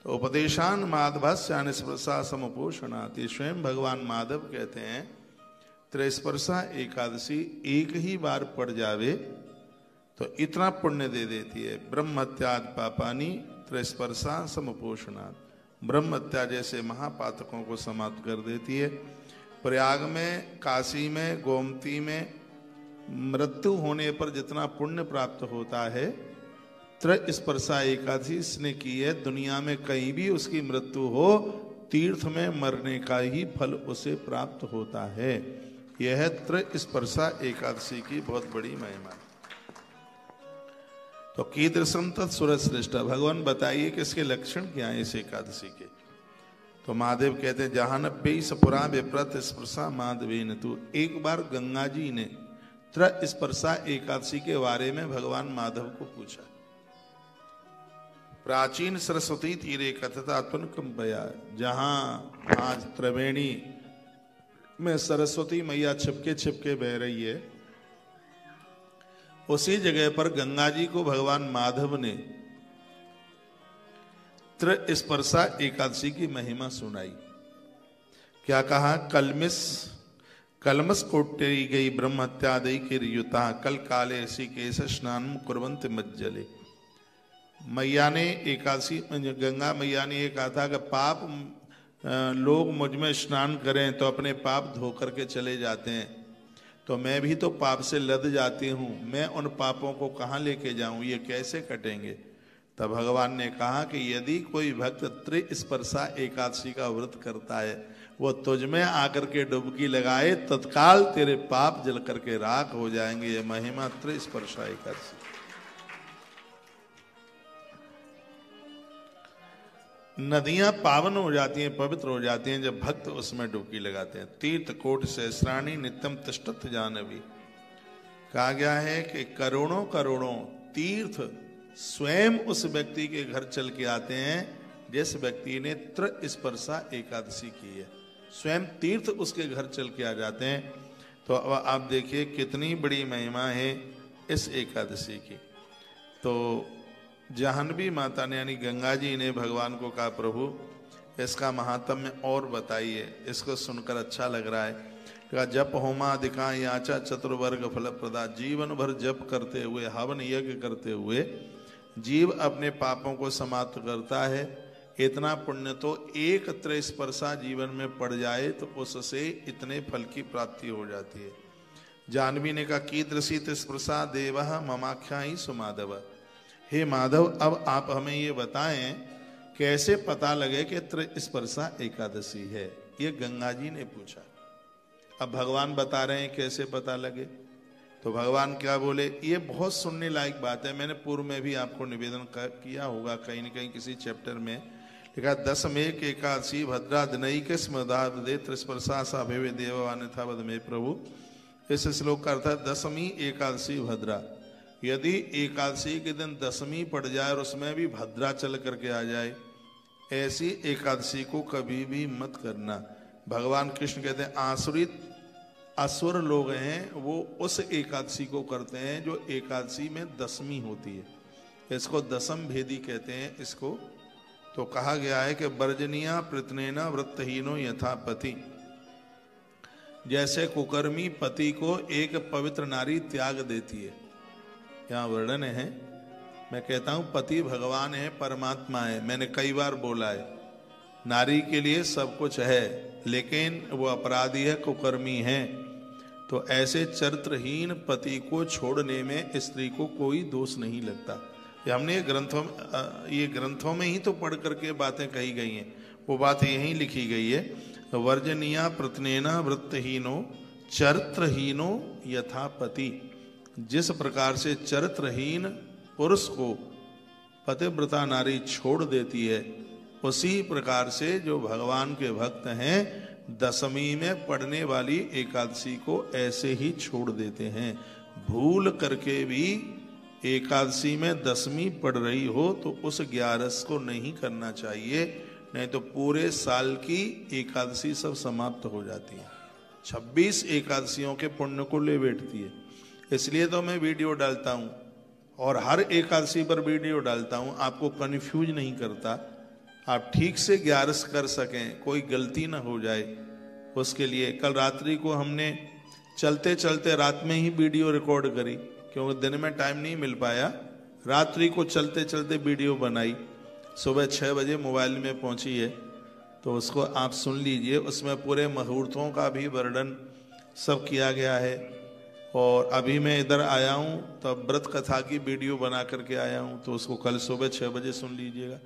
तो उपदेशान माधवस्य निस्पृशा समपोषणात्, ये स्वयं भगवान माधव कहते हैं त्रिस्पर्शा एकादशी एक ही बार पड़ जावे तो इतना पुण्य दे देती है। ब्रह्म हत्यादि पापानि त्रिस्पर्शा समपोषणात्, ब्रह्म हत्या जैसे महापातकों को समाप्त कर देती है। प्रयाग में, काशी में, गोमती में मृत्यु होने पर जितना पुण्य प्राप्त होता है, त्रिस्पर्शा एकादशी इसने की है। दुनिया में कहीं भी उसकी मृत्यु हो, तीर्थ में मरने का ही फल उसे प्राप्त होता है। यह है त्रिस्पर्शा एकादशी की बहुत बड़ी महिमा। तो कीदृशम तत्सुरश्रेष्ठ, भगवान बताइए कि इसके लक्षण क्या है इस एकादशी के। तो महादेव कहते हैं जहां नब्बे सपुरा विप्रत स्पर्शा माधवेन तु, एक बार गंगा जी ने त्रिस्पर्शा एकादशी के बारे में भगवान माधव को पूछा। प्राचीन सरस्वती तीरे कथता कंपया, जहां आज त्रिवेणी में सरस्वती मैया छिपके छिपके बह रही है, उसी जगह पर गंगा जी को भगवान माधव ने त्रिस्पर्शा एकादशी की महिमा सुनाई। क्या कहा? कलमस कोट्टेरी गई ब्रह्म हत्यादि किरयुता, कल काले ऐसी केश स्नान कुर्वन्ति मज्जले। मैया ने एकादशी, गंगा मैया ने ये कहा था कि पाप लोग मुझ में स्नान करें तो अपने पाप धो करके चले जाते हैं, तो मैं भी तो पाप से लद जाती हूँ, मैं उन पापों को कहाँ लेके जाऊँ, ये कैसे कटेंगे। तब भगवान ने कहा कि यदि कोई भक्त त्रिस्पर्शा एकादशी का व्रत करता है, वो तुझ में आकर के डुबकी लगाए, तत्काल तेरे पाप जल करके राख हो जाएंगे। ये महिमा त्रिस्पर्शा एकादशी। नदियां पावन हो जाती हैं, पवित्र हो जाती हैं जब भक्त उसमें डुबकी लगाते हैं। तीर्थ कोट सहस्राणी नित्यम तिष्ठत जानवी, कहा गया है कि करोड़ों करोड़ों तीर्थ स्वयं उस व्यक्ति के घर चल के आते हैं जिस व्यक्ति ने त्रिस्पर्शा एकादशी की है। स्वयं तीर्थ उसके घर चल के आ जाते हैं। तो अब आप देखिए कितनी बड़ी महिमा है इस एकादशी की। तो जाह्नवी माता ने यानी गंगा जी ने भगवान को कहा, प्रभु इसका महात्म्य और बताइए, इसको सुनकर अच्छा लग रहा है। कहा जप होमादिका याचा चतुर्वर्ग फल प्रदा, जीवन भर जप करते हुए, हवन यज्ञ करते हुए जीव अपने पापों को समाप्त करता है। इतना पुण्य तो एक त्रिस्पर्शा जीवन में पड़ जाए तो उससे इतने फल की प्राप्ति हो जाती है। जाह्नवी ने कहा कीदृशी त्रिस्पर्शा देव ममाख्या ही सुमाधव, हे माधव अब आप हमें ये बताएं कैसे पता लगे कि त्रिस्पर्शा एकादशी है। ये गंगा जी ने पूछा। अब भगवान बता रहे हैं कैसे पता लगे। तो भगवान क्या बोले, ये बहुत सुनने लायक बात है। मैंने पूर्व में भी आपको निवेदन किया होगा, कहीं न कहीं किसी चैप्टर में लिखा, दशमेक एकादशी भद्रा दिनई के स्मृदे त्रिस्पर्शा सा भवे देवान था वद में प्रभु। इस श्लोक का अर्थ है दशमी एकादशी भद्रा। यदि एकादशी के दिन दशमी पड़ जाए और उसमें भी भद्रा चल करके आ जाए, ऐसी एकादशी को कभी भी मत करना। भगवान कृष्ण कहते हैं आसुरित असुर लोग हैं वो उस एकादशी को करते हैं जो एकादशी में दशमी होती है। इसको दशम भेदी कहते हैं इसको। तो कहा गया है कि वर्जनिया प्रतनेना वृत्तहीनो यथा पति, जैसे कुकर्मी पति को एक पवित्र नारी त्याग देती है। यहाँ वर्णन है, मैं कहता हूं पति भगवान है, परमात्मा है। मैंने कई बार बोला है नारी के लिए सब कुछ है, लेकिन वो अपराधी है, कुकर्मी है। तो ऐसे चरित्रहीन पति को छोड़ने में स्त्री को कोई दोष नहीं लगता। ये हमने ग्रंथों में ही तो पढ़ करके बातें कही गई हैं, वो बात यहीं लिखी गई है। वर्जनिया प्रतनेना वृत्तहीनो चरित्रहीनो यथा पति, जिस प्रकार से चरित्रहीन पुरुष को पतिव्रता नारी छोड़ देती है, उसी प्रकार से जो भगवान के भक्त हैं दशमी में पढ़ने वाली एकादशी को ऐसे ही छोड़ देते हैं। भूल करके भी एकादशी में दशमी पढ़ रही हो तो उस 11 को नहीं करना चाहिए, नहीं तो पूरे साल की एकादशी सब समाप्त हो जाती है। 26 एकादशियों के पुण्य को ले बैठती है। इसलिए तो मैं वीडियो डालता हूँ और हर एकादशी पर वीडियो डालता हूँ, आपको कन्फ्यूज नहीं करता, आप ठीक से ग्यारस कर सकें, कोई गलती ना हो जाए, उसके लिए कल रात्रि को हमने चलते चलते रात में ही वीडियो रिकॉर्ड करी, क्योंकि दिन में टाइम नहीं मिल पाया। रात्रि को चलते चलते वीडियो बनाई, सुबह 6 बजे मोबाइल में पहुंची है, तो उसको आप सुन लीजिए। उसमें पूरे मुहूर्तों का भी वर्णन सब किया गया है। और अभी मैं इधर आया हूँ तब व्रत कथा की वीडियो बना करके आया हूँ, तो उसको कल सुबह 6 बजे सुन लीजिएगा।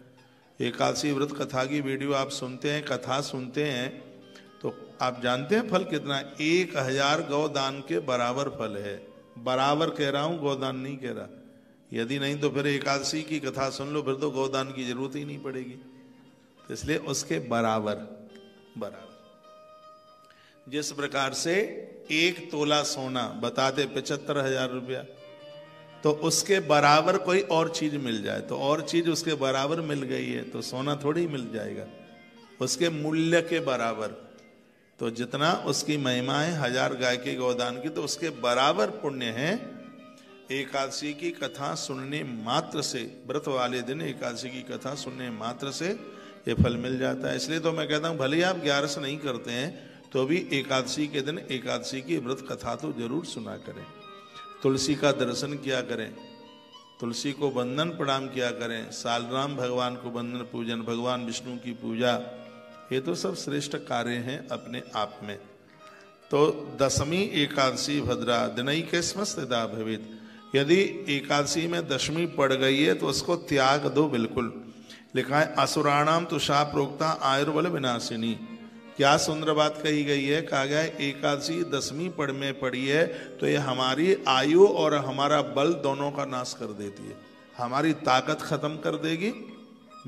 एकादशी व्रत कथा की वीडियो आप सुनते हैं, कथा सुनते हैं, तो आप जानते हैं फल कितना? 1000 गौदान के बराबर फल है। बराबर कह रहा हूँ, गौदान नहीं कह रहा। यदि नहीं तो फिर एकादशी की कथा सुन लो, फिर तो गौदान की जरूरत ही नहीं पड़ेगी। तो इसलिए उसके बराबर जिस प्रकार से 1 तोला सोना बताते 75,000 रुपया, तो उसके बराबर कोई और चीज मिल जाए, तो और चीज उसके बराबर मिल गई है, तो सोना थोड़ी मिल जाएगा, उसके मूल्य के बराबर। तो जितना उसकी महिमा है 1000 गाय के गौदान की, तो उसके बराबर पुण्य है। एकादशी की कथा सुनने मात्र से, व्रत वाले दिन एकादशी की कथा सुनने मात्र से ये फल मिल जाता है। इसलिए तो मैं कहता हूँ भले ही आप 11 नहीं करते हैं तो भी एकादशी के दिन एकादशी की व्रत कथा तो जरूर सुना करें। तुलसी का दर्शन किया करें, तुलसी को वंदन प्रणाम किया करें, सालराम भगवान को वंदन पूजन, भगवान विष्णु की पूजा, ये तो सब श्रेष्ठ कार्य हैं अपने आप में। तो दशमी एकादशी भद्रा दिनैकस्मस्थिता भवेत्। यदि एकादशी में दशमी पड़ गई है तो उसको त्याग दो बिल्कुल। लिखा है असुराणाम तुषा प्रोक्ता आयुर्बल विनाशिनी। क्या सुंदर बात कही गई है। कहा गया है एकादशी दशमी पड़ में पड़ी है तो ये हमारी आयु और हमारा बल दोनों का नाश कर देती है, हमारी ताकत खत्म कर देगी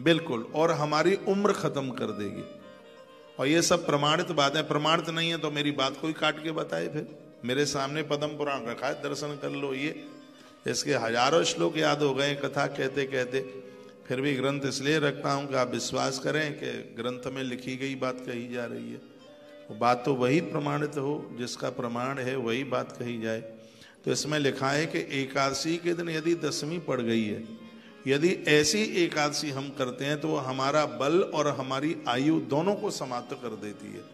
बिल्कुल, और हमारी उम्र खत्म कर देगी। और ये सब प्रमाणित बात है। प्रमाणित नहीं है तो मेरी बात कोई काट के बताए, फिर मेरे सामने पद्म पुराण रखा है, दर्शन कर लो। ये इसके हजारों श्लोक याद हो गए कथा कहते कहते। फिर भी ग्रंथ इसलिए रखता हूं कि आप विश्वास करें कि ग्रंथ में लिखी गई बात कही जा रही है। वो बात तो वही प्रमाणित हो, जिसका प्रमाण है वही बात कही जाए। तो इसमें लिखा है कि एकादशी के दिन यदि दशमी पड़ गई है, यदि ऐसी एकादशी हम करते हैं तो हमारा बल और हमारी आयु दोनों को समाप्त कर देती है।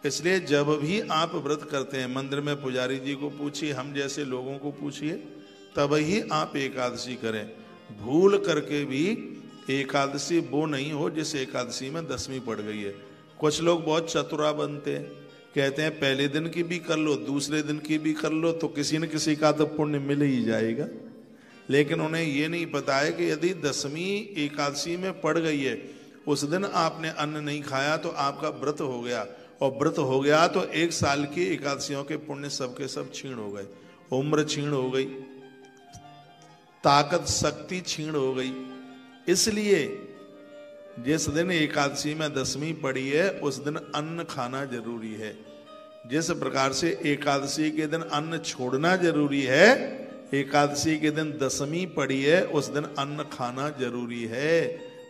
इसलिए जब भी आप व्रत करते हैं, मंदिर में पुजारी जी को पूछिए, हम जैसे लोगों को पूछिए, तब ही आप एकादशी करें। भूल करके भी एकादशी वो नहीं हो जिस एकादशी में दशमी पड़ गई है। कुछ लोग बहुत चतुरा बनते हैं, कहते हैं पहले दिन की भी कर लो, दूसरे दिन की भी कर लो, तो किसी न किसी का तो पुण्य मिल ही जाएगा। लेकिन उन्हें ये नहीं पता है कि यदि दशमी एकादशी में पड़ गई है, उस दिन आपने अन्न नहीं खाया तो आपका व्रत हो गया, और व्रत हो गया तो 1 साल की एकादशियों के पुण्य सबके सब छीण हो गए। उम्र छीण हो गई, ताकत शक्ति छीण हो गई। इसलिए जिस दिन एकादशी में दशमी पड़ी है उस दिन अन्न खाना जरूरी है। जिस प्रकार से एकादशी के दिन अन्न छोड़ना जरूरी है, एकादशी के दिन दशमी पड़ी है उस दिन अन्न खाना जरूरी है।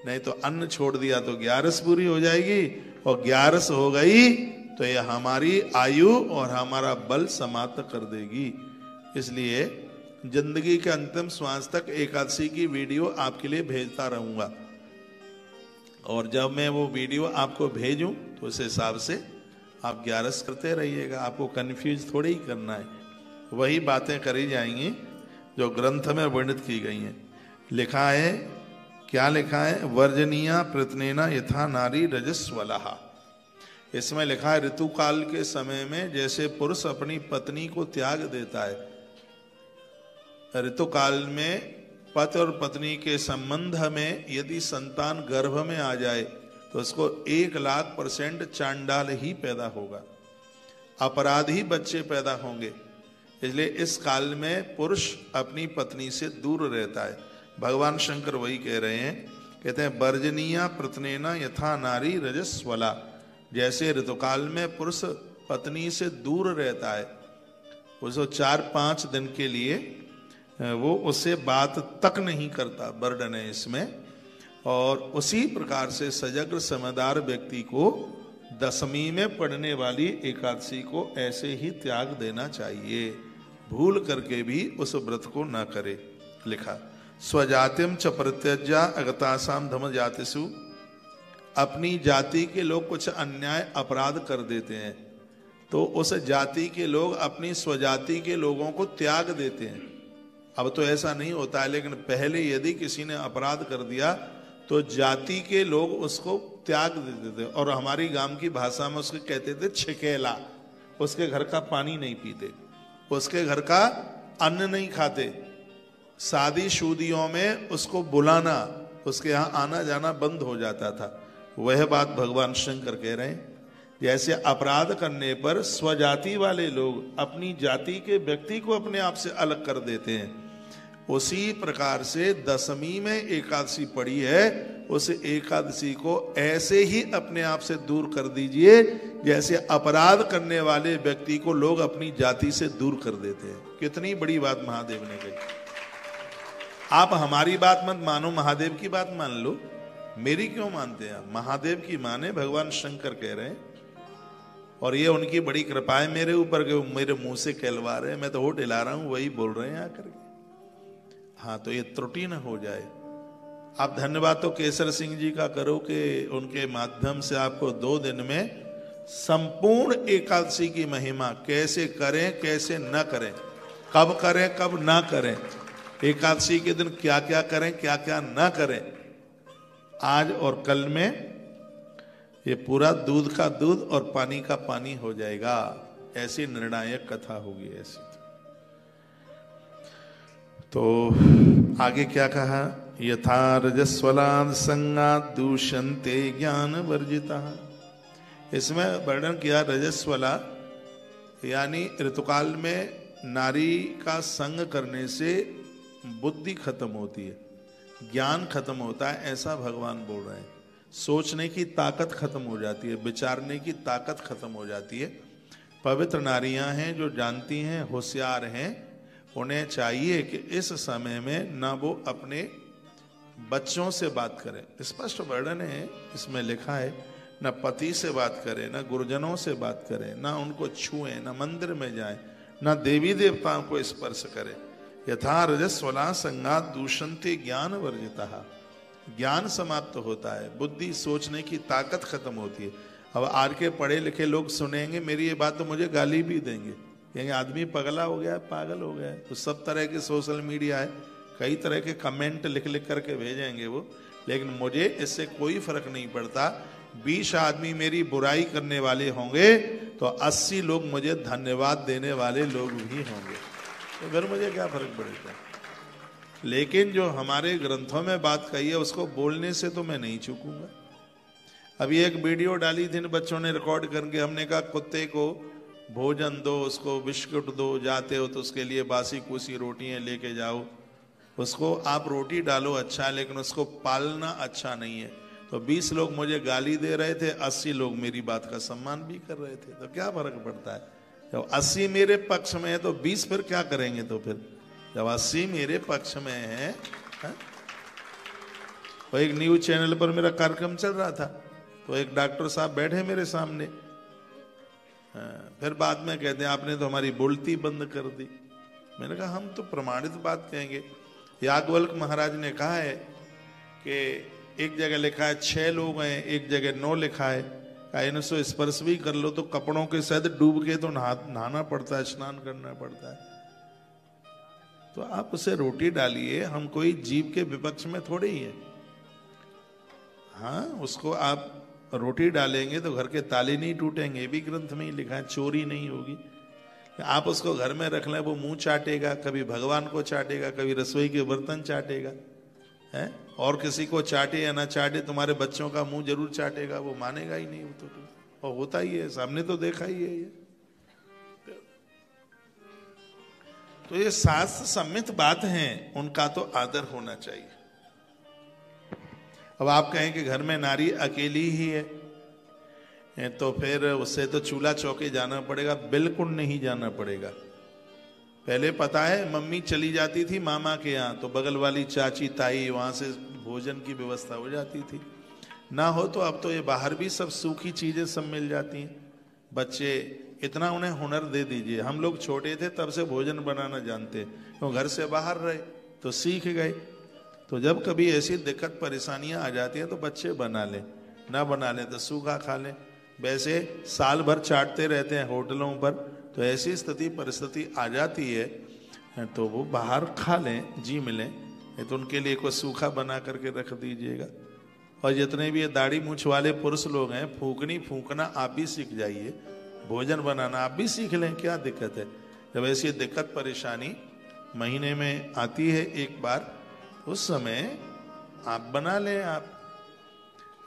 नहीं तो अन्न छोड़ दिया तो 11 पूरी हो जाएगी, और 11 हो गई तो यह हमारी आयु और हमारा बल समाप्त कर देगी। इसलिए जिंदगी के अंतिम श्वास तक एकादशी की वीडियो आपके लिए भेजता रहूंगा, और जब मैं वो वीडियो आपको भेजूं तो उस हिसाब से आप 11 करते रहिएगा। आपको कंफ्यूज थोड़ी ही करना है, वही बातें करी जाएंगी जो ग्रंथ में वर्णित की गई हैं। लिखा है, क्या लिखा है? वर्जनीया प्रत्नेना यथा नारी रजस्वलहा। इसमें लिखा है ऋतुकाल के समय में जैसे पुरुष अपनी पत्नी को त्याग देता है, ऋतुकाल में पति और पत्नी के संबंध में यदि संतान गर्भ में आ जाए तो उसको 1,00,000% चांडाल ही पैदा होगा, अपराधी बच्चे पैदा होंगे। इसलिए इस काल में पुरुष अपनी पत्नी से दूर रहता है। भगवान शंकर वही कह रहे हैं, कहते हैं वर्जनीया प्रत्नेना यथा नारी रजस्वला। जैसे ऋतुकाल में पुरुष पत्नी से दूर रहता है, उसको 4-5 दिन के लिए वो उससे बात तक नहीं करता, वर्णन है इसमें। और उसी प्रकार से सजग समझदार व्यक्ति को दशमी में पड़ने वाली एकादशी को ऐसे ही त्याग देना चाहिए, भूल करके भी उस व्रत को न करे। लिखा स्वजातिम च परित्यज्या अगतासाम धम जातिषु अपनी जाति के लोग कुछ अन्याय अपराध कर देते हैं तो उस जाति के लोग अपनी स्वजाति के लोगों को त्याग देते हैं। अब तो ऐसा नहीं होता है, लेकिन पहले यदि किसी ने अपराध कर दिया तो जाति के लोग उसको त्याग देते थे, और हमारी गांव की भाषा में उसको कहते थे छिकेला। उसके घर का पानी नहीं पीते, उसके घर का अन्न नहीं खाते, शादी शुदियों में उसको बुलाना, उसके यहाँ आना जाना बंद हो जाता था। वह बात भगवान शंकर कह रहे हैं, जैसे अपराध करने पर स्वजाति वाले लोग अपनी जाति के व्यक्ति को अपने आप से अलग कर देते हैं, उसी प्रकार से दशमी में एकादशी पड़ी है, उस एकादशी को ऐसे ही अपने आप से दूर कर दीजिए जैसे अपराध करने वाले व्यक्ति को लोग अपनी जाति से दूर कर देते हैं। कितनी बड़ी बात महादेव ने कही। आप हमारी बात मत मानो, महादेव की बात मान लो। मेरी क्यों मानते हैं? महादेव की माने, भगवान शंकर कह रहे हैं, और ये उनकी बड़ी कृपा है मेरे ऊपर के मेरे मुंह से कहलवा रहे हैं, मैं तो होठ हिला रहा हूं, वही बोल रहे हैं आकर के। हाँ, तो ये त्रुटि न हो जाए। आप धन्यवाद तो केसर सिंह जी का करो कि उनके माध्यम से आपको 2 दिन में संपूर्ण एकादशी की महिमा कैसे करें कैसे न करें, कब करें कब ना करें, एकादशी के दिन क्या क्या करें क्या क्या न करें, आज और कल में ये पूरा दूध का दूध और पानी का पानी हो जाएगा। ऐसी निर्णायक कथा होगी ऐसी। तो आगे क्या कहा? यथा रजस्वलाद संगात दूषन्ते ज्ञान वर्जिता। इसमें वर्णन किया रजस्वला यानी ऋतुकाल में नारी का संग करने से बुद्धि खत्म होती है, ज्ञान खत्म होता है, ऐसा भगवान बोल रहे हैं। सोचने की ताकत खत्म हो जाती है, विचारने की ताकत खत्म हो जाती है। पवित्र नारियां हैं जो जानती हैं, होशियार हैं, उन्हें चाहिए कि इस समय में ना वो अपने बच्चों से बात करें। स्पष्ट वर्णन है इसमें लिखा है, न पति से बात करें, न गुरुजनों से बात करें, न उनको छुएं, न मंदिर में जाएं, न देवी देवताओं को स्पर्श करें। यथा रजस्वला संगात दूषन्ते ज्ञान वर्जिता। ज्ञान समाप्त होता है, बुद्धि सोचने की ताकत खत्म होती है। अब आज के पढ़े लिखे लोग सुनेंगे मेरी ये बात तो मुझे गाली भी देंगे, कहेंगे आदमी पगला हो गया है, पागल हो गया है। तो सब तरह के सोशल मीडिया है, कई तरह के कमेंट लिख लिख करके भेजेंगे वो, लेकिन मुझे इससे कोई फर्क नहीं पड़ता। 20 आदमी मेरी बुराई करने वाले होंगे तो 80 लोग मुझे धन्यवाद देने वाले लोग भी होंगे, तो फिर मुझे क्या फर्क पड़ेगा। लेकिन जो हमारे ग्रंथों में बात कही है उसको बोलने से तो मैं नहीं चूकूंगा। अभी एक वीडियो डाली थी, बच्चों ने रिकॉर्ड करके, हमने कहा कुत्ते को भोजन दो, उसको बिस्कुट दो, जाते हो तो उसके लिए बासी कुसी रोटियां लेके जाओ, उसको आप रोटी डालो अच्छा, लेकिन उसको पालना अच्छा नहीं है। तो 20 लोग मुझे गाली दे रहे थे, 80 लोग मेरी बात का सम्मान भी कर रहे थे, तो क्या फर्क पड़ता है? जब 80 मेरे पक्ष में है तो 20 फिर क्या करेंगे? तो फिर जब 80 मेरे पक्ष में है, तो एक न्यूज चैनल पर मेरा कार्यक्रम चल रहा था, तो एक डॉक्टर साहब बैठे मेरे सामने, फिर बाद में कहते हैं आपने तो हमारी बोलती बंद कर दी। मैंने कहा हम तो प्रमाणित बात कहेंगे। याज्ञवल्क्य महाराज ने कहा है कि एक जगह लिखा है 6 लोग हैं, एक जगह 9 लिखा है, इनसे स्पर्श भी कर लो तो कपड़ों के साथ डूब के तो नहाना पड़ता है, स्नान करना पड़ता है। तो आप उसे रोटी डालिए, हम कोई जीव के विपक्ष में थोड़े ही है। हाँ, उसको आप रोटी डालेंगे तो घर के ताले नहीं टूटेंगे, ये भी ग्रंथ में ही लिखा है, चोरी नहीं होगी। आप उसको घर में रख लें, वो मुंह चाटेगा, कभी भगवान को चाटेगा, कभी रसोई के बर्तन चाटेगा, है, और किसी को चाटे या ना चाटे, तुम्हारे बच्चों का मुंह जरूर चाटेगा, वो मानेगा ही नहीं। वो तो और होता ही है, सामने तो देखा ही है ये। तो ये शास्त्र सम्मित बात है, उनका तो आदर होना चाहिए। अब आप कहें कि घर में नारी अकेली ही है तो फिर उससे तो चूल्हा चौके जाना पड़ेगा। बिल्कुल नहीं जाना पड़ेगा। पहले पता है मम्मी चली जाती थी मामा के यहाँ, तो बगल वाली चाची ताई वहां से भोजन की व्यवस्था हो जाती थी। ना हो तो अब तो ये बाहर भी सब सूखी चीजें सब मिल जाती हैं। बच्चे इतना उन्हें हुनर दे दीजिए। हम लोग छोटे थे तब से भोजन बनाना जानते, तो घर से बाहर रहे तो सीख गए। तो जब कभी ऐसी दिक्कत परेशानियां आ जाती हैं तो बच्चे बना लें। ना बना लें तो सूखा खा लें। वैसे साल भर चाटते रहते हैं होटलों पर, तो ऐसी स्थिति परिस्थिति आ जाती है तो वो बाहर खा लें, जी मिलें, तो उनके लिए कोई सूखा बना करके रख दीजिएगा। और जितने भी ये दाढ़ी मूछ वाले पुरुष लोग हैं, फूकना आप भी सीख जाइए, भोजन बनाना आप भी सीख लें, क्या दिक्कत है। जब ऐसी दिक्कत परेशानी महीने में आती है एक बार, उस समय आप बना लें आप।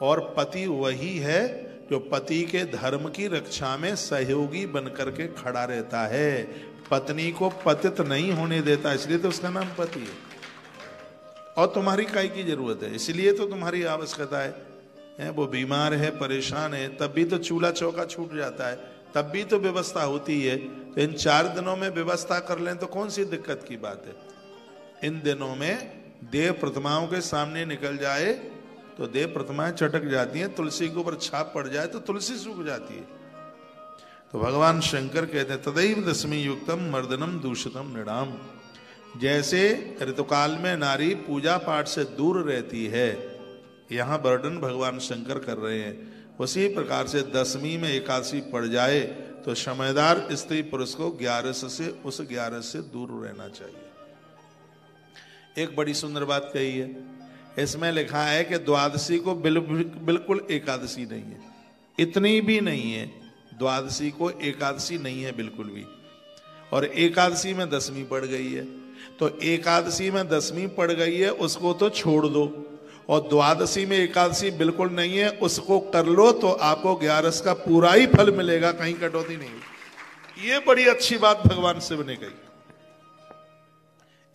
और पति वही है जो पति के धर्म की रक्षा में सहयोगी बनकर के खड़ा रहता है, पत्नी को पतित नहीं होने देता, इसलिए तो उसका नाम पति है। और तुम्हारी काय की जरूरत है, इसलिए तो तुम्हारी आवश्यकता है। वो बीमार है, परेशान है, तब भी तो चूल्हा चौका छूट जाता है, तब भी तो व्यवस्था होती है। तो इन 4 दिनों में व्यवस्था कर लें तो कौन सी दिक्कत की बात है। इन दिनों में देव प्रतिमाओं के सामने निकल जाए तो देव प्रतिमाएं चटक जाती हैं, तुलसी के ऊपर छाप पड़ जाए तो तुलसी सूख जाती है। तो भगवान शंकर कहते हैं तदैव दशमी युक्तम मर्दनम दूषितम नृणाम। जैसे ऋतुकाल में नारी पूजा पाठ से दूर रहती है, यहाँ वर्णन भगवान शंकर कर रहे हैं, उसी प्रकार से दशमी में एकादशी पड़ जाए तो समझदार स्त्री पुरुष को 11 से उस 11 से दूर रहना चाहिए। एक बड़ी सुंदर बात कही है, इसमें लिखा है कि द्वादशी को बिल्कुल एकादशी नहीं है, इतनी भी नहीं है, द्वादशी को एकादशी नहीं है बिल्कुल भी। और एकादशी में दशमी पड़ गई है, तो एकादशी में दशमी पड़ गई है उसको तो छोड़ दो, और द्वादशी में एकादशी बिल्कुल नहीं है उसको कर लो, तो आपको 11 का पूरा ही फल मिलेगा, कहीं कटौती नहीं। ये बड़ी अच्छी बात भगवान शिव ने कही।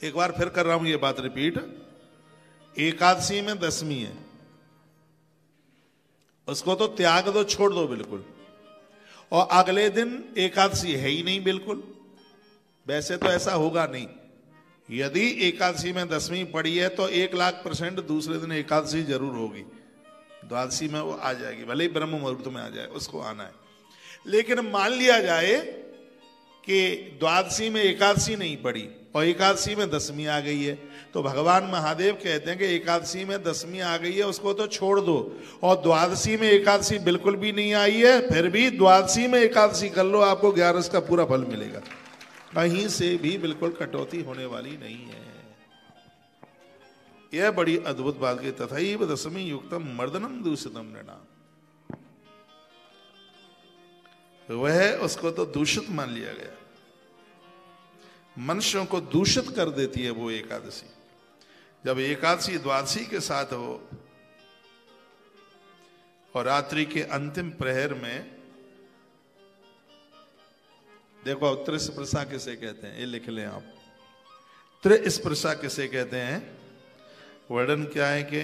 एक बार फिर कर रहा हूं ये बात रिपीट। एकादशी में दशमी है, उसको तो त्याग दो, छोड़ दो बिल्कुल। और अगले दिन एकादशी है ही नहीं बिल्कुल, वैसे तो ऐसा होगा नहीं। यदि एकादशी में दशमी पड़ी है तो 1,00,000% दूसरे दिन एकादशी जरूर होगी, द्वादशी में वो आ जाएगी, भले ही ब्रह्म मुहूर्त में आ जाए, उसको आना है। लेकिन मान लिया जाए कि द्वादशी में एकादशी नहीं पड़ी और एकादशी में दशमी आ गई है, तो भगवान महादेव कहते हैं कि एकादशी में दशमी आ गई है उसको तो छोड़ दो, और द्वादशी में एकादशी बिल्कुल भी नहीं आई है, फिर भी द्वादशी में एकादशी कर लो, आपको 11 का पूरा फल मिलेगा, कहीं से भी बिल्कुल कटौती होने वाली नहीं है। यह बड़ी अद्भुत बात की। तथैव दशमी युक्तम मर्दनम दूषितम नृणाम, वह उसको तो दूषित मान लिया गया, मनुष्यों को दूषित कर देती है वो एकादशी। जब एकादशी द्वादशी के साथ हो और रात्रि के अंतिम प्रहर में, देखो त्रिस्पर्शा किसे कहते हैं, ये लिख लें आप, त्रिस्पर्शा किसे कहते हैं। वर्णन क्या है कि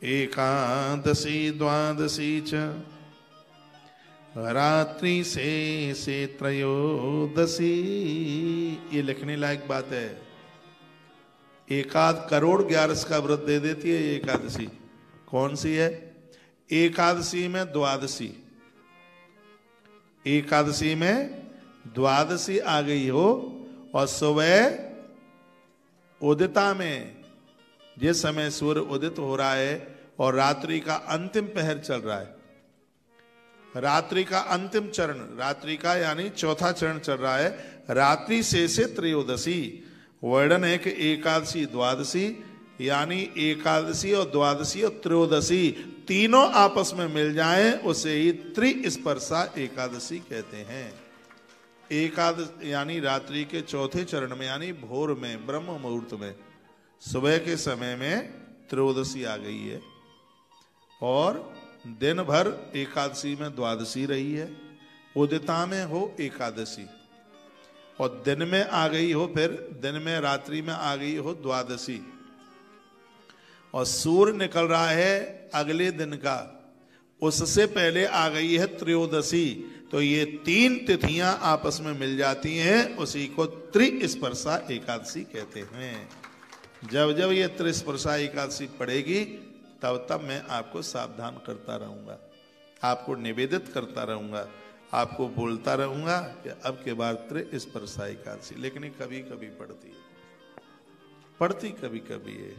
एकादशी द्वादशी च रात्रि से त्रयोदशी, ये लिखने लायक बात है। 1 करोड़ 11 का व्रत दे देती है ये एकादशी। कौन सी है? एकादशी में द्वादशी, एकादशी में द्वादशी आ गई हो और सुबह उदिता में, जिस समय सूर्य उदित हो रहा है और रात्रि का अंतिम पहर चल रहा है, रात्रि का अंतिम चरण, रात्रि का यानी चौथा चरण चल रहा है, रात्रि से त्रयोदशी। वर्णन है कि एकादशी द्वादशी यानी एकादशी और द्वादशी और त्रयोदशी तीनों आपस में मिल जाएं, उसे ही त्रिस्पर्शा एकादशी कहते हैं। एकादशी यानी रात्रि के चौथे चरण में, यानी भोर में, ब्रह्म मुहूर्त में, सुबह के समय में त्रयोदशी आ गई है और दिन भर एकादशी में द्वादशी रही है, उदिता में हो एकादशी और दिन में आ गई हो, फिर दिन में रात्रि में आ गई हो द्वादशी, और सूर्य निकल रहा है अगले दिन का, उससे पहले आ गई है त्रयोदशी। तो ये 3 तिथियां आपस में मिल जाती हैं, उसी को त्रिस्पर्शा एकादशी कहते हैं। जब जब ये त्रिस्पर्शा एकादशी पड़ेगी तब तब मैं आपको सावधान करता रहूंगा, आपको निवेदित करता रहूंगा, आपको बोलता रहूंगा कि अब के बाद त्रिस्पर्शा एकादशी। लेकिन कभी कभी पड़ती है, पड़ती कभी कभी है।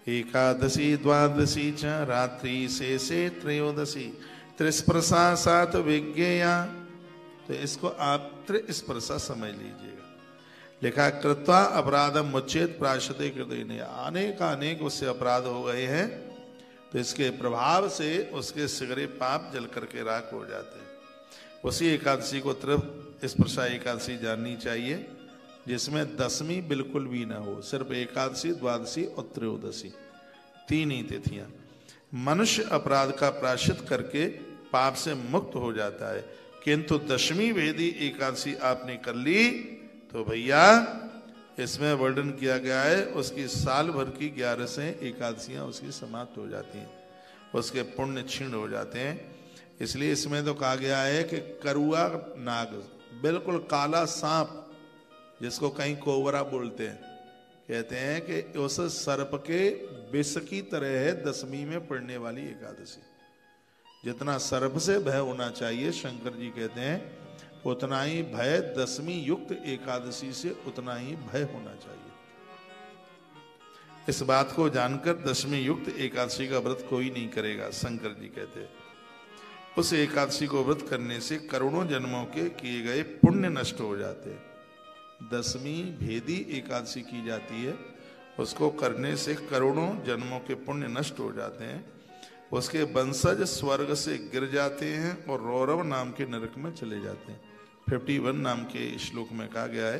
एकादशी द्वादशी च रात्रि शेषे त्रयोदशी त्रिस्पर्शा सात विज्ञेया। तो इसको आप त्रिस्पर्शा समझ लीजिएगा। लिखा कृत्वा अपराधम मुच्चेत प्रायश्चिते कृतैः, अनेक उससे अपराध हो गए हैं तो इसके प्रभाव से उसके सिगरे पाप जल करके राख हो जाते हैं। उसी एकादशी को त्रिस्पर्शा एकादशी जाननी चाहिए, जिसमें दसवीं बिल्कुल भी ना हो, सिर्फ एकादशी द्वादशी और त्रयोदशी 3 ही तिथियां। मनुष्य अपराध का प्रायश्चित करके पाप से मुक्त हो जाता है, किंतु दशमी भेदी एकादशी आपने कर ली तो भैया इसमें वर्णन किया गया है उसकी साल भर की 11 एकादशियां उसकी समाप्त हो जाती हैं, उसके पुण्य क्षीण हो जाते हैं। इसलिए इसमें तो कहा गया है कि करुआ नाग, बिल्कुल काला सांप, जिसको कहीं कोबरा बोलते हैं, कहते हैं कि उस सर्प के विष की तरह है दसवीं में पड़ने वाली एकादशी। जितना सर्प से भय होना चाहिए, शंकर जी कहते हैं, उतना ही भय दसवीं युक्त एकादशी से उतना ही भय होना चाहिए। इस बात को जानकर दसवीं युक्त एकादशी का व्रत कोई नहीं करेगा, शंकर जी कहते हैं। उस एकादशी को व्रत करने से करोड़ों जन्मों के किए गए पुण्य नष्ट हो जाते हैं। दसवीं भेदी एकादशी की जाती है, उसको करने से करोड़ों जन्मों के पुण्य नष्ट हो जाते हैं। उसके वंशज स्वर्ग से गिर जाते हैं और रौरव नाम के नरक में चले जाते हैं। 51 नाम के श्लोक में कहा गया है,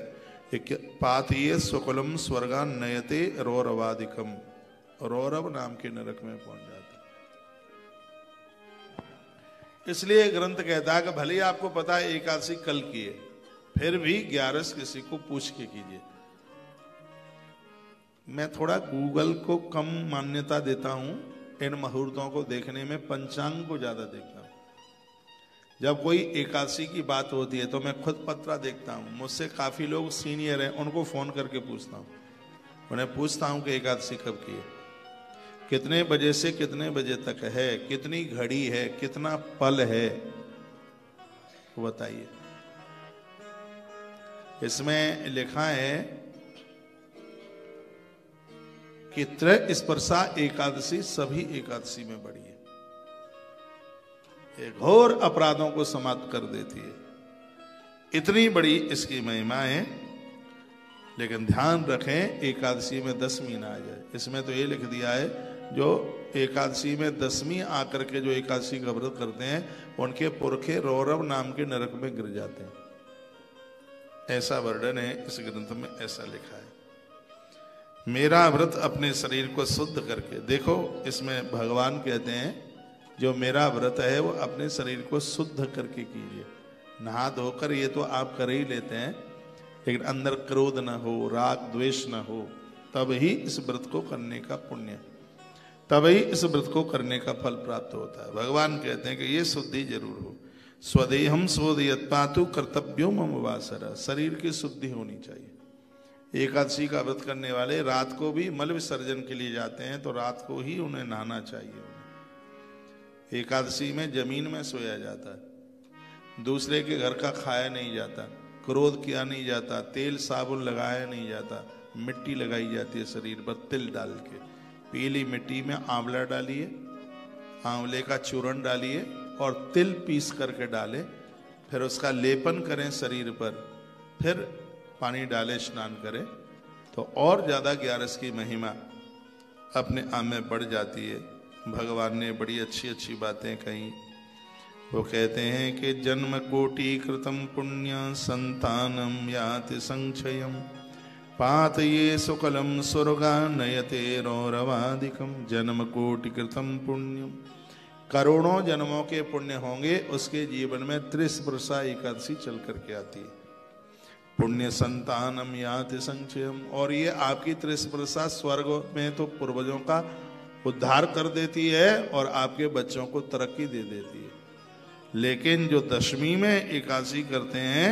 पातीय स्वकुलम स्वर्गा नयते रौरवादिकम, रौरव नाम के नरक में पहुंच जाते हैं। इसलिए ग्रंथ कहता है कि भले ही आपको पता है एकादशी कल की है, फिर भी 11 किसी को पूछ के कीजिए। मैं थोड़ा गूगल को कम मान्यता देता हूं, इन मुहूर्तों को देखने में पंचांग को ज्यादा देखता हूं। जब कोई एकादशी की बात होती है तो मैं खुद पत्रा देखता हूं। मुझसे काफी लोग सीनियर हैं, उनको फोन करके पूछता हूं, उन्हें पूछता हूं कि एकादशी कब की है, कितने बजे से कितने बजे तक है, कितनी घड़ी है, कितना पल है, बताइए। इसमें लिखा है कि त्रयस्पर्शा एकादशी सभी एकादशी में बड़ी है, ये घोर अपराधों को समाप्त कर देती है। इतनी बड़ी इसकी महिमा है। लेकिन ध्यान रखें एकादशी में दसवीं ना आ जाए। इसमें तो ये लिख दिया है जो एकादशी में दसवीं आकर के जो एकादशी का व्रत करते हैं उनके पुरखे रौरव नाम के नरक में गिर जाते हैं, ऐसा वर्णन है इस ग्रंथ में, ऐसा लिखा है। मेरा व्रत अपने शरीर को शुद्ध करके, देखो इसमें भगवान कहते हैं जो मेरा व्रत है वो अपने शरीर को शुद्ध करके कीजिए। नहा धोकर ये तो आप कर ही लेते हैं, लेकिन अंदर क्रोध न हो, राग द्वेष न हो, तब ही इस व्रत को करने का पुण्य, तब ही इस व्रत को करने का फल प्राप्त होता है। भगवान कहते हैं कि ये शुद्धि जरूर हो। स्वदेहम स्वदेयत्पातु कर्तव्यो मम वासरा, शरीर की शुद्धि होनी चाहिए। एकादशी का व्रत करने वाले रात को भी मल विसर्जन के लिए जाते हैं तो रात को ही उन्हें नहाना चाहिए। एकादशी में जमीन में सोया जाता है, दूसरे के घर का खाया नहीं जाता, क्रोध किया नहीं जाता, तेल साबुन लगाया नहीं जाता, मिट्टी लगाई जाती है शरीर पर तिल डाल के। पीली मिट्टी में आंवला डालिए, आंवले का चूर्ण डालिए और तिल पीस करके डालें, फिर उसका लेपन करें शरीर पर, फिर पानी डालें, स्नान करें, तो और ज़्यादा 11 की महिमा अपने आप में बढ़ जाती है। भगवान ने बड़ी अच्छी अच्छी बातें कही। वो कहते हैं कि जन्म कोटि कृतम पुण्य संतानम याति संक्षयम पातये सुकलम स्वर्गा नयते रौरवादिकम। जन्म कोटि कृतम पुण्यम, करोड़ों जन्मों के पुण्य होंगे उसके जीवन में त्रिस्पर्शा एकादशी चल करके आती है। पुण्य संतानम याति संक्षयम, और ये आपकी त्रिस्पर्शा स्वर्ग में तो पूर्वजों का उद्धार कर देती है और आपके बच्चों को तरक्की दे देती है। लेकिन जो दशमी में एकादशी करते हैं,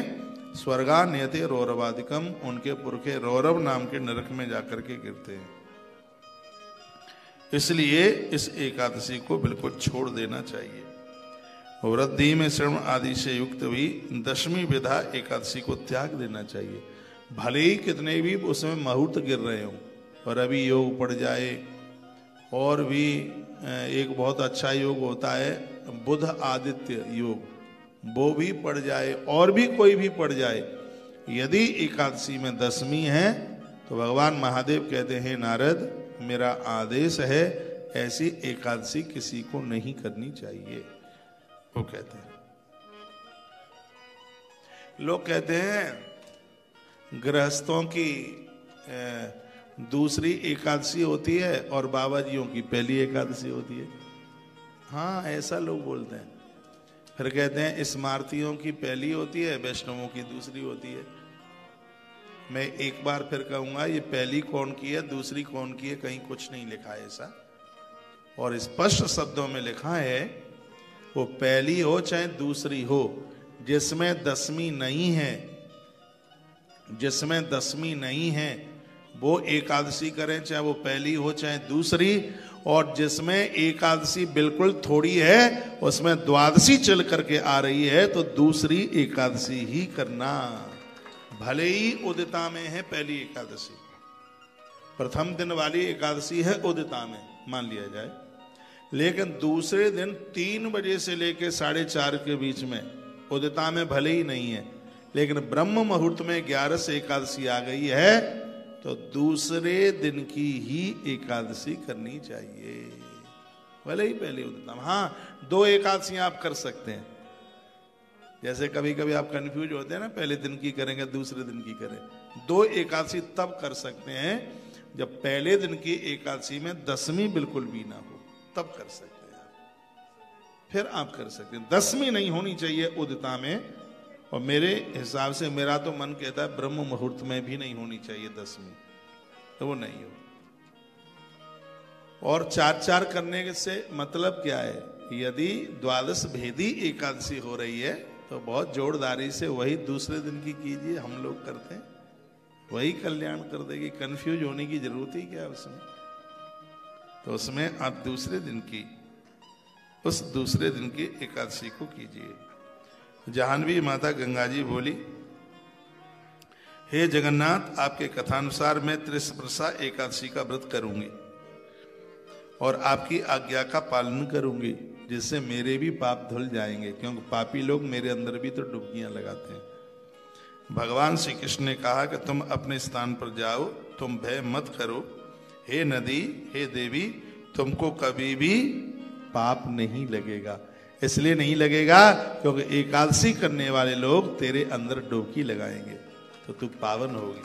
स्वर्गा नियते रौरवादिकम, उनके पुरखे रौरव नाम के नरक में जाकर के गिरते हैं। इसलिए इस एकादशी को बिल्कुल छोड़ देना चाहिए। वृद्धि में श्रवण आदि से युक्त भी दशमी विधा एकादशी को त्याग देना चाहिए। भले ही कितने भी उसमें मुहूर्त गिर रहे हो और अभी योग पड़ जाए, और भी एक बहुत अच्छा योग होता है बुध आदित्य योग, वो भी पड़ जाए और भी कोई भी पड़ जाए, यदि एकादशी में दशमी है तो भगवान महादेव कहते हैं नारद मेरा आदेश है ऐसी एकादशी किसी को नहीं करनी चाहिए। वो कहते हैं, लोग कहते हैं गृहस्थों की दूसरी एकादशी होती है और बाबा जियों की पहली एकादशी होती है। हाँ, ऐसा लोग बोलते हैं। फिर कहते हैं स्मार्तियों की पहली होती है, वैष्णवों की दूसरी होती है। मैं एक बार फिर कहूंगा, ये पहली कौन की है दूसरी कौन की है, कहीं कुछ नहीं लिखा है ऐसा, और स्पष्ट शब्दों में लिखा है वो पहली हो चाहे दूसरी हो, जिसमें दशमी नहीं है, जिसमें दशमी नहीं है वो एकादशी करें, चाहे वो पहली हो चाहे दूसरी। और जिसमें एकादशी बिल्कुल थोड़ी है उसमें द्वादशी चल करके आ रही है तो दूसरी एकादशी ही करना, भले ही उदिता में है पहली एकादशी, प्रथम दिन वाली एकादशी है उदिता में मान लिया जाए, लेकिन दूसरे दिन 3 बजे से लेकर 4:30 के बीच में उदिता में भले ही नहीं है, लेकिन ब्रह्म मुहूर्त में 11 से एकादशी आ गई है तो दूसरे दिन की ही एकादशी करनी चाहिए, भले ही पहले उदिता में। हाँ, 2 एकादशी आप कर सकते हैं, जैसे कभी कभी आप कंफ्यूज होते हैं ना, पहले दिन की करेंगे दूसरे दिन की करें। 2 एकादशी तब कर सकते हैं जब पहले दिन की एकादशी में दशमी बिल्कुल भी ना हो, तब कर सकते हैं आप, फिर आप कर सकते हैं। दशमी नहीं होनी चाहिए उदिता में, और मेरे हिसाब से मेरा तो मन कहता है ब्रह्म मुहूर्त में भी नहीं होनी चाहिए दशमी, तो वो नहीं हो। और 4-4 करने से मतलब क्या है, यदि द्वादश भेदी एकादशी हो रही है तो बहुत जोरदारी से वही दूसरे दिन की कीजिए, हम लोग करते हैं वही कल्याण कर देगी, कंफ्यूज होने की जरूरत ही क्या है उसमें। तो उसमें आप दूसरे दिन की, उस दूसरे दिन की एकादशी को कीजिए। जाह्नवी माता गंगा जी बोली, हे जगन्नाथ, आपके कथानुसार मैं त्रिस्पर्शा एकादशी का व्रत करूंगी और आपकी आज्ञा का पालन करूंगी, जिससे मेरे भी पाप धुल जाएंगे, क्योंकि पापी लोग मेरे अंदर भी तो डुबकियां लगाते हैं। भगवान श्री कृष्ण ने कहा कि तुम अपने स्थान पर जाओ, तुम भय मत करो, हे नदी, हे देवी, तुमको कभी भी पाप नहीं लगेगा। इसलिए नहीं लगेगा क्योंकि एकादशी करने वाले लोग तेरे अंदर डुबकी लगाएंगे, तो तू पावन होगी,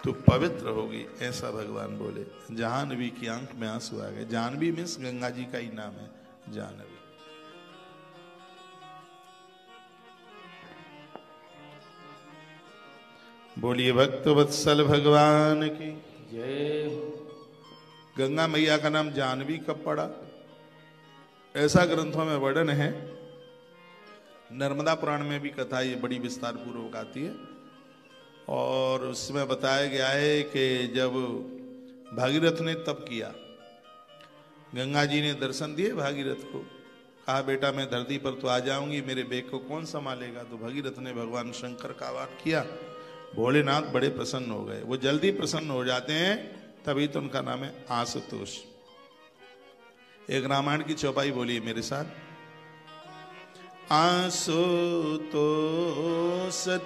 तू पवित्र होगी, ऐसा भगवान बोले। जाह्नवी की आंख में आंसू आ गए। जाह्नवी मीन्स गंगा जी का ही नाम है, जाह्नवी। बोलिए भक्त वत्सल भगवान की जय। गंगा मैया का नाम जाह्नवी कब पड़ा, ऐसा ग्रंथों में वर्णन है। नर्मदा पुराण में भी कथा ये बड़ी विस्तार पूर्वक आती है, और उसमें बताया गया है कि जब भागीरथ ने तप किया, गंगा जी ने दर्शन दिए भागीरथ को, कहा बेटा मैं धरती पर तो आ जाऊंगी, मेरे बेग को कौन संभालेगा। तो भागीरथ ने भगवान शंकर का आह्वान किया, भोलेनाथ बड़े प्रसन्न हो गए। वो जल्दी प्रसन्न हो जाते हैं, तभी तो उनका नाम है आशुतोष। एक रामायण की चौपाई बोलिए मेरे साथ, आशुतोष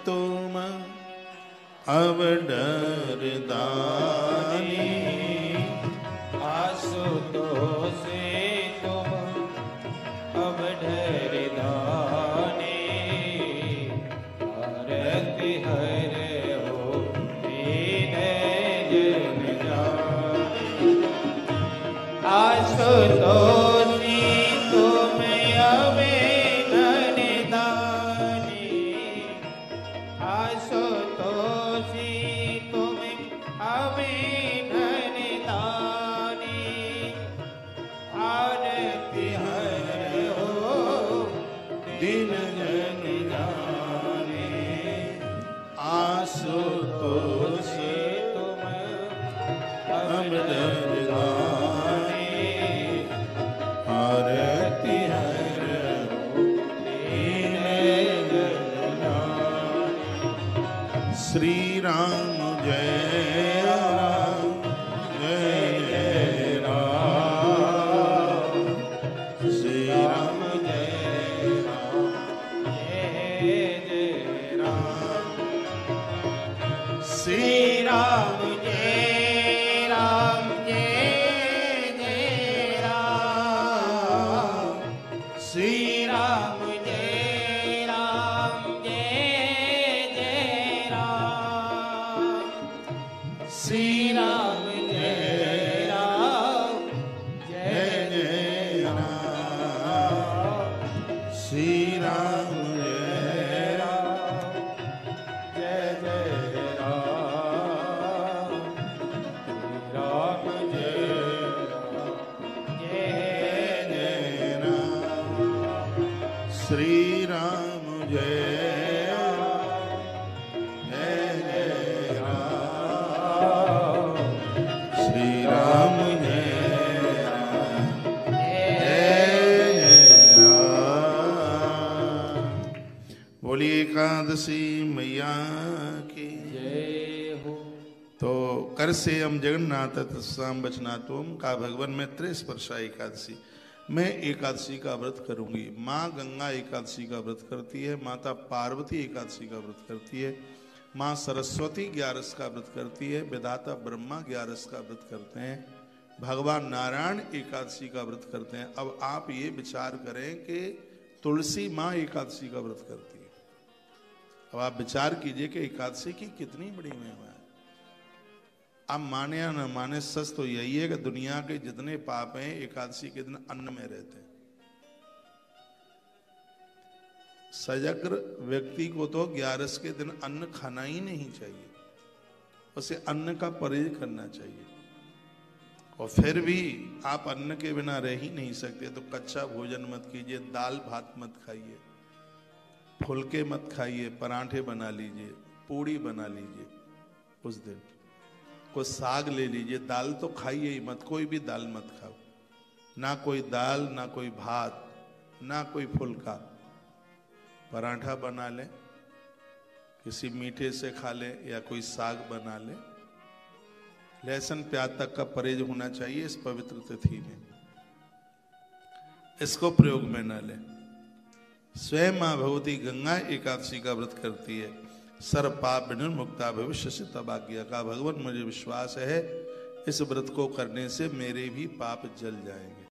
तुम अब डर दानी, आशुतोष तुम अब डर दानी, आरती हरे हो दीन जन जानी, आशुतोष श्री राम जय राम जय जय राम। राम जय राम जय जय राम श्री राम जय राम जय जय राम राम जय राम जय जय राम श्री राम जय एकादशी मैया की जय हो। तो कर से हम जगन्नाथ तत्साम बचनातोम का भगवान में त्रयस्पर्शा एकादशी, मैं एकादशी का व्रत करूंगी। माँ गंगा एकादशी का व्रत करती है, माता पार्वती एकादशी का व्रत करती है, माँ सरस्वती 11 का व्रत करती है, विधाता ब्रह्मा 11 का व्रत करते हैं, भगवान नारायण एकादशी का व्रत करते हैं। अब आप ये विचार करें कि तुलसी माँ एकादशी का व्रत करती है। अब आप विचार कीजिए कि एकादशी की कितनी बड़ी महिमा है। आप माने या न माने, सच तो यही है कि दुनिया के जितने पाप हैं एकादशी के दिन अन्न में रहते हैं। सजग्र व्यक्ति को तो 11 के दिन अन्न खाना ही नहीं चाहिए, उसे अन्न का परहेज करना चाहिए। और फिर भी आप अन्न के बिना रह ही नहीं सकते, तो कच्चा भोजन मत कीजिए, दाल भात मत खाइए, फुलके मत खाइए, पराठे बना लीजिए, पूड़ी बना लीजिए, उस दिन कोई साग ले लीजिए, दाल तो खाइए ही मत, कोई भी दाल मत खाओ, ना कोई दाल, ना कोई भात, ना कोई फुलका। पराठा बना ले, किसी मीठे से खा ले, या कोई साग बना ले। लहसुन प्याज तक का परहेज होना चाहिए इस पवित्र तिथि में, इसको प्रयोग में न ले। स्वयं मां भगवती गंगा एकादशी का व्रत करती है, सर्व पाप विनिर्मुक्ता भविष्य से तबाज्ञा का। भगवान मुझे विश्वास है इस व्रत को करने से मेरे भी पाप जल जाएंगे।